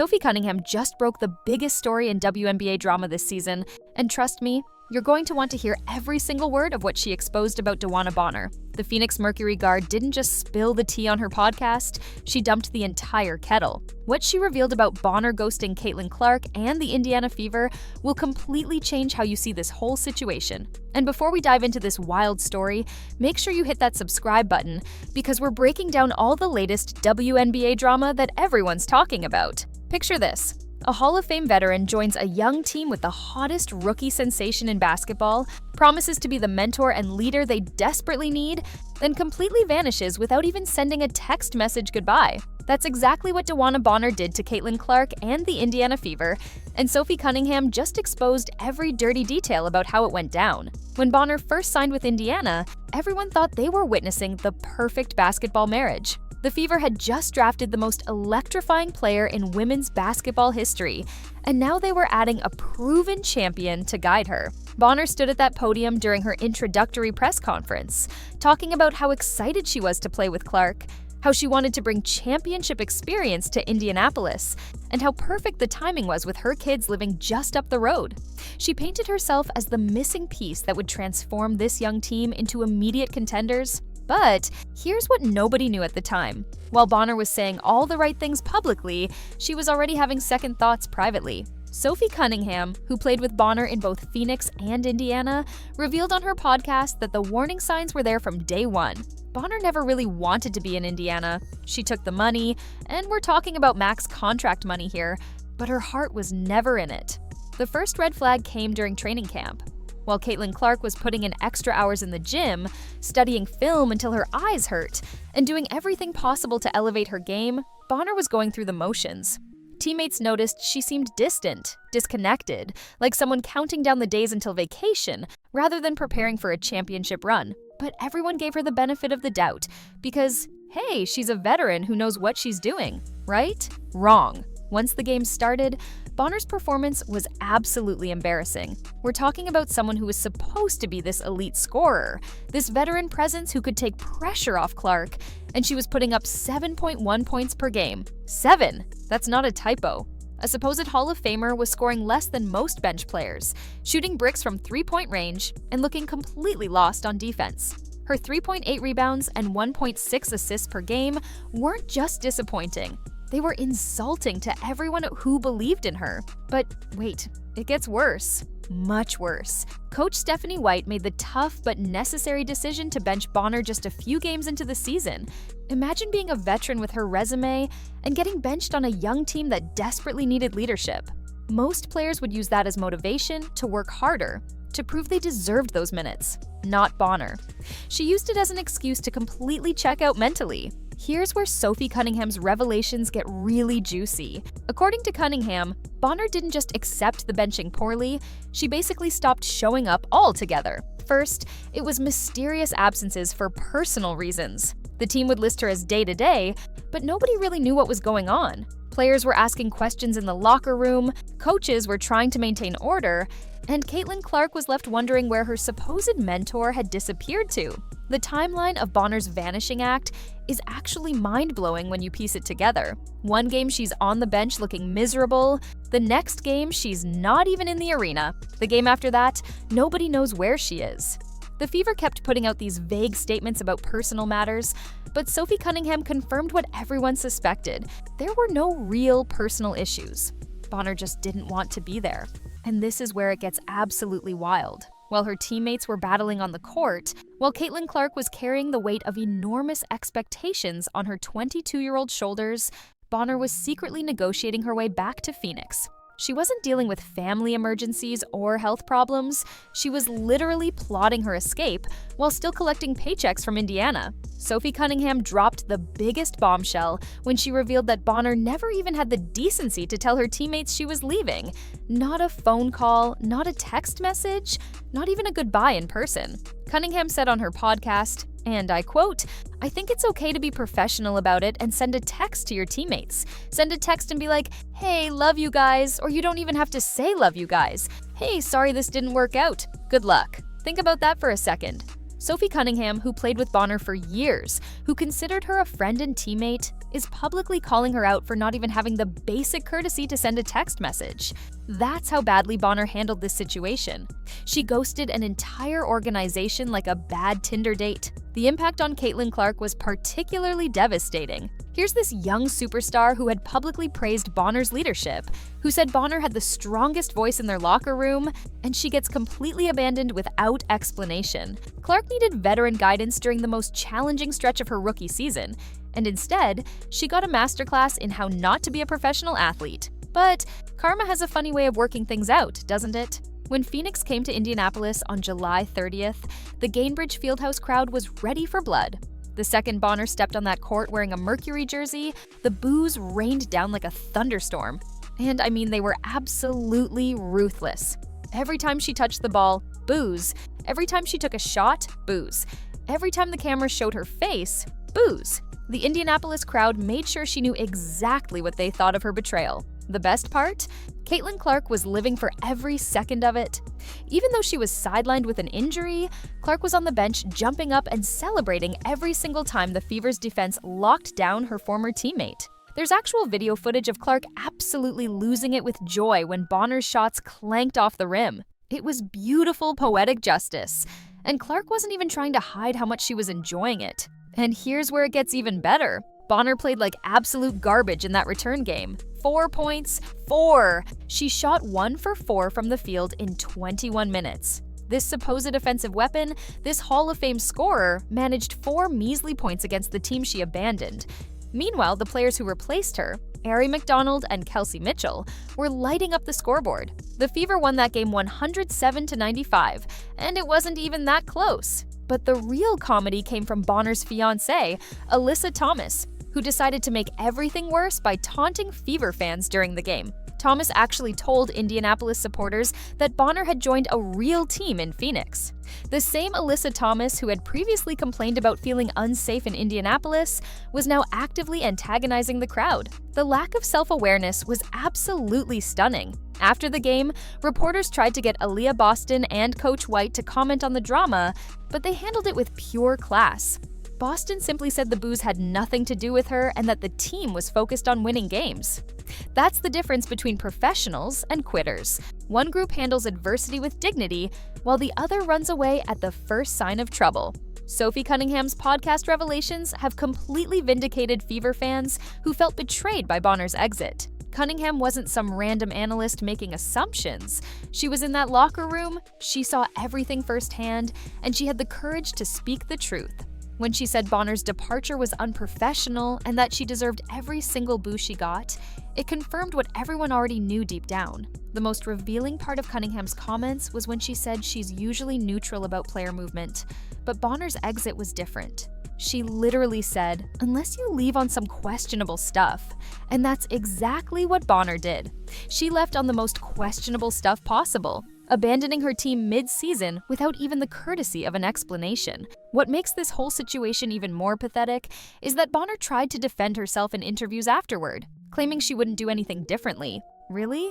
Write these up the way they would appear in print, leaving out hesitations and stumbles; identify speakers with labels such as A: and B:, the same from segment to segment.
A: Sophie Cunningham just broke the biggest story in WNBA drama this season, and trust me, you're going to want to hear every single word of what she exposed about DeWanna Bonner. The Phoenix Mercury guard didn't just spill the tea on her podcast, she dumped the entire kettle. What she revealed about Bonner ghosting Caitlin Clark and the Indiana Fever will completely change how you see this whole situation. And before we dive into this wild story, make sure you hit that subscribe button because we're breaking down all the latest WNBA drama that everyone's talking about. Picture this. A Hall of Fame veteran joins a young team with the hottest rookie sensation in basketball, promises to be the mentor and leader they desperately need, then completely vanishes without even sending a text message goodbye. That's exactly what DeWanna Bonner did to Caitlin Clark and the Indiana Fever, and Sophie Cunningham just exposed every dirty detail about how it went down. When Bonner first signed with Indiana, everyone thought they were witnessing the perfect basketball marriage. The Fever had just drafted the most electrifying player in women's basketball history, and now they were adding a proven champion to guide her. Bonner stood at that podium during her introductory press conference, talking about how excited she was to play with Clark, how she wanted to bring championship experience to Indianapolis, and how perfect the timing was with her kids living just up the road. She painted herself as the missing piece that would transform this young team into immediate contenders. But here's what nobody knew at the time. While Bonner was saying all the right things publicly, she was already having second thoughts privately. Sophie Cunningham, who played with Bonner in both Phoenix and Indiana, revealed on her podcast that the warning signs were there from day one. Bonner never really wanted to be in Indiana. She took the money, and we're talking about max contract money here, but her heart was never in it. The first red flag came during training camp. While Caitlin Clark was putting in extra hours in the gym, studying film until her eyes hurt, and doing everything possible to elevate her game, Bonner was going through the motions. Teammates noticed she seemed distant, disconnected, like someone counting down the days until vacation, rather than preparing for a championship run. But everyone gave her the benefit of the doubt, because, hey, she's a veteran who knows what she's doing, right? Wrong. Once the game started, Bonner's performance was absolutely embarrassing. We're talking about someone who was supposed to be this elite scorer, this veteran presence who could take pressure off Clark, and she was putting up 7.1 points per game. 7! That's not a typo. A supposed Hall of Famer was scoring less than most bench players, shooting bricks from three-point range, and looking completely lost on defense. Her 3.8 rebounds and 1.6 assists per game weren't just disappointing. They were insulting to everyone who believed in her. But wait, it gets worse. Much worse. Coach Stephanie White made the tough but necessary decision to bench Bonner just a few games into the season. Imagine being a veteran with her resume and getting benched on a young team that desperately needed leadership. Most players would use that as motivation to work harder, to prove they deserved those minutes. Not Bonner. She used it as an excuse to completely check out mentally. Here's where Sophie Cunningham's revelations get really juicy. According to Cunningham, Bonner didn't just accept the benching poorly, she basically stopped showing up altogether. First, it was mysterious absences for personal reasons. The team would list her as day-to-day, but nobody really knew what was going on. Players were asking questions in the locker room, coaches were trying to maintain order, and Caitlin Clark was left wondering where her supposed mentor had disappeared to. The timeline of Bonner's vanishing act is actually mind-blowing when you piece it together. One game she's on the bench looking miserable, the next game she's not even in the arena. The game after that, nobody knows where she is. The Fever kept putting out these vague statements about personal matters, but Sophie Cunningham confirmed what everyone suspected. There were no real personal issues. Bonner just didn't want to be there. And this is where it gets absolutely wild. While her teammates were battling on the court, while Caitlin Clark was carrying the weight of enormous expectations on her 22-year-old shoulders, Bonner was secretly negotiating her way back to Phoenix. She wasn't dealing with family emergencies or health problems. She was literally plotting her escape while still collecting paychecks from Indiana. Sophie Cunningham dropped the biggest bombshell when she revealed that Bonner never even had the decency to tell her teammates she was leaving. Not a phone call, not a text message, not even a goodbye in person. Cunningham said on her podcast, and I quote, "I think it's okay to be professional about it and send a text to your teammates. Send a text and be like, hey, love you guys, or you don't even have to say love you guys. Hey, sorry this didn't work out. Good luck." Think about that for a second. Sophie Cunningham, who played with Bonner for years, who considered her a friend and teammate, is publicly calling her out for not even having the basic courtesy to send a text message. That's how badly Bonner handled this situation. She ghosted an entire organization like a bad Tinder date. The impact on Caitlin Clark was particularly devastating. Here's this young superstar who had publicly praised Bonner's leadership, who said Bonner had the strongest voice in their locker room, and she gets completely abandoned without explanation. Clark needed veteran guidance during the most challenging stretch of her rookie season, and instead, she got a masterclass in how not to be a professional athlete. But karma has a funny way of working things out, doesn't it? When Phoenix came to Indianapolis on July 30th, the Gainbridge Fieldhouse crowd was ready for blood. The second Bonner stepped on that court wearing a Mercury jersey, the boos rained down like a thunderstorm. And I mean, they were absolutely ruthless. Every time she touched the ball, boos. Every time she took a shot, boos. Every time the camera showed her face, boos. The Indianapolis crowd made sure she knew exactly what they thought of her betrayal. The best part? Caitlin Clark was living for every second of it. Even though she was sidelined with an injury, Clark was on the bench jumping up and celebrating every single time the Fever's defense locked down her former teammate. There's actual video footage of Clark absolutely losing it with joy when Bonner's shots clanked off the rim. It was beautiful, poetic justice. And Clark wasn't even trying to hide how much she was enjoying it. And here's where it gets even better. Bonner played like absolute garbage in that return game. 4 points, 4. She shot 1 for 4 from the field in 21 minutes. This supposed offensive weapon, this Hall of Fame scorer, managed 4 measly points against the team she abandoned. Meanwhile, the players who replaced her, Ari McDonald and Kelsey Mitchell, were lighting up the scoreboard. The Fever won that game 107-95, and it wasn't even that close. But the real comedy came from Bonner's fiancée, Alyssa Thomas, who decided to make everything worse by taunting Fever fans during the game. Thomas actually told Indianapolis supporters that Bonner had joined a real team in Phoenix. The same Alyssa Thomas who had previously complained about feeling unsafe in Indianapolis was now actively antagonizing the crowd. The lack of self-awareness was absolutely stunning. After the game, reporters tried to get Aaliyah Boston and Coach White to comment on the drama, but they handled it with pure class. Boston simply said the boos had nothing to do with her and that the team was focused on winning games. That's the difference between professionals and quitters. One group handles adversity with dignity, while the other runs away at the first sign of trouble. Sophie Cunningham's podcast revelations have completely vindicated Fever fans who felt betrayed by Bonner's exit. Cunningham wasn't some random analyst making assumptions. She was in that locker room, she saw everything firsthand, and she had the courage to speak the truth. When she said Bonner's departure was unprofessional and that she deserved every single boo she got, it confirmed what everyone already knew deep down. The most revealing part of Cunningham's comments was when she said she's usually neutral about player movement, but Bonner's exit was different. She literally said, "Unless you leave on some questionable stuff." And that's exactly what Bonner did. She left on the most questionable stuff possible, abandoning her team mid-season without even the courtesy of an explanation. What makes this whole situation even more pathetic is that Bonner tried to defend herself in interviews afterward, claiming she wouldn't do anything differently. Really?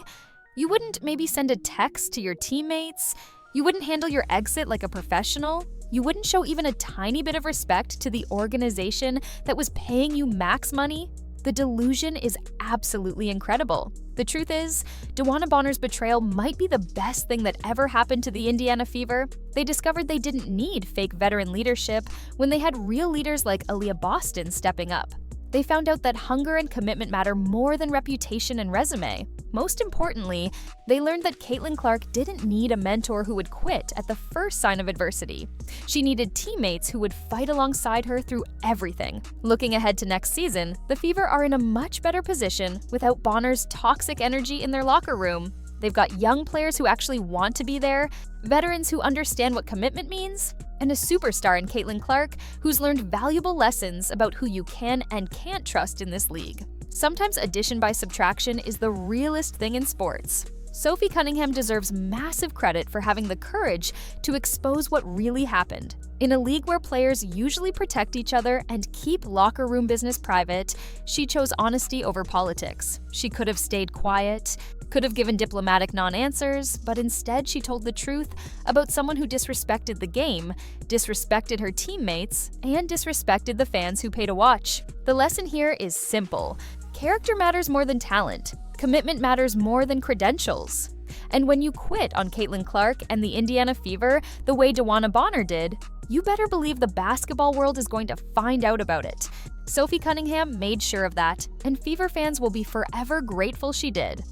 A: You wouldn't maybe send a text to your teammates? You wouldn't handle your exit like a professional? You wouldn't show even a tiny bit of respect to the organization that was paying you max money? The delusion is absolutely incredible. The truth is, DeWanna Bonner's betrayal might be the best thing that ever happened to the Indiana Fever. They discovered they didn't need fake veteran leadership when they had real leaders like Aaliyah Boston stepping up. They found out that hunger and commitment matter more than reputation and resume. Most importantly, they learned that Caitlin Clark didn't need a mentor who would quit at the first sign of adversity. She needed teammates who would fight alongside her through everything. Looking ahead to next season, the Fever are in a much better position without Bonner's toxic energy in their locker room. They've got young players who actually want to be there, veterans who understand what commitment means, and a superstar in Caitlin Clark who's learned valuable lessons about who you can and can't trust in this league. Sometimes addition by subtraction is the realest thing in sports. Sophie Cunningham deserves massive credit for having the courage to expose what really happened. In a league where players usually protect each other and keep locker room business private, she chose honesty over politics. She could have stayed quiet, could have given diplomatic non-answers, but instead she told the truth about someone who disrespected the game, disrespected her teammates, and disrespected the fans who pay to watch. The lesson here is simple. Character matters more than talent. Commitment matters more than credentials. And when you quit on Caitlin Clark and the Indiana Fever the way DeWanna Bonner did, you better believe the basketball world is going to find out about it. Sophie Cunningham made sure of that, and Fever fans will be forever grateful she did.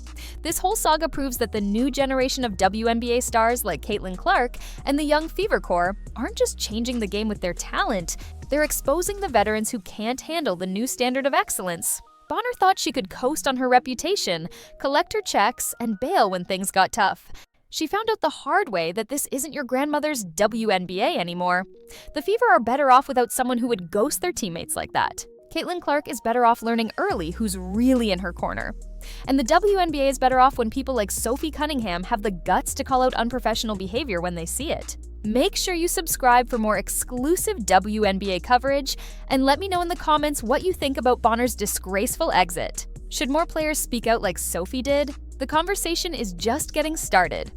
A: This whole saga proves that the new generation of WNBA stars like Caitlin Clark and the young Fever Corps aren't just changing the game with their talent, they're exposing the veterans who can't handle the new standard of excellence. Bonner thought she could coast on her reputation, collect her checks, and bail when things got tough. She found out the hard way that this isn't your grandmother's WNBA anymore. The Fever are better off without someone who would ghost their teammates like that. Caitlin Clark is better off learning early who's really in her corner. And the WNBA is better off when people like Sophie Cunningham have the guts to call out unprofessional behavior when they see it. Make sure you subscribe for more exclusive WNBA coverage, and let me know in the comments what you think about Bonner's disgraceful exit. Should more players speak out like Sophie did? The conversation is just getting started.